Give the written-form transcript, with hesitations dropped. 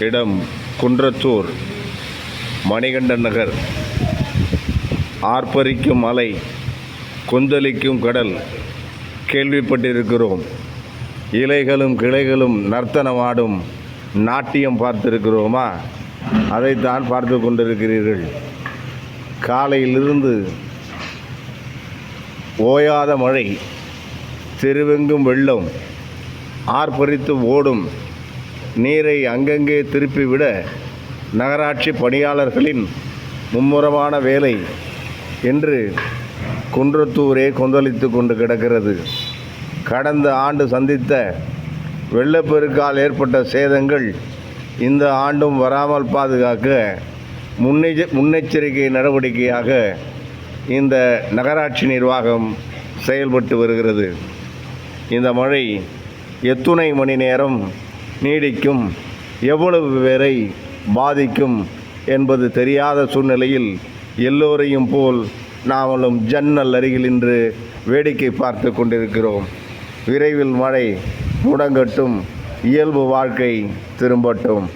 இடம் குன்றத்தூர், மணிகண்டன் நகர். ஆர்ப்பரிக்கும் அலை, கொந்தளிக்கும் கடல் கேள்விப்பட்டிருக்கிறோம். இலைகளும் கிளைகளும் நர்த்தனமாடும் நாட்டியம் பார்த்திருக்கிறோமா? அதைத்தான் பார்த்து கொண்டிருக்கிறீர்கள். காலையிலிருந்து ஓயாத மழை, தெருவெங்கும் வெள்ளம், ஆர்ப்பரித்து ஓடும் நீரை அங்கங்கே திருப்பிவிட நகராட்சி பணியாளர்களின் மும்முரமான வேலை என்று குன்றத்தூரே கொந்தளித்து கொண்டு கிடக்கிறது. கடந்த ஆண்டு சந்தித்த வெள்ளப்பெருக்கால் ஏற்பட்ட சேதங்கள் இந்த ஆண்டும் வராமல் பாதுகாக்க முன்னெச்சரிக்கை நடவடிக்கையாக இந்த நகராட்சி நிர்வாகம் செயல்பட்டு வருகிறது. இந்த மழை எத்துணை மணி நேரம் நீடிக்கும், எவ்வளவு பேரை பாதிக்கும் என்பது தெரியாத சூழ்நிலையில் எல்லோரையும் போல் நாமளும் ஜன்னல் அருகில் நின்று வேடிக்கை பார்த்து கொண்டிருக்கிறோம். விரைவில் மழை முடங்கட்டும், இயல்பு வாழ்க்கை திரும்பட்டும்.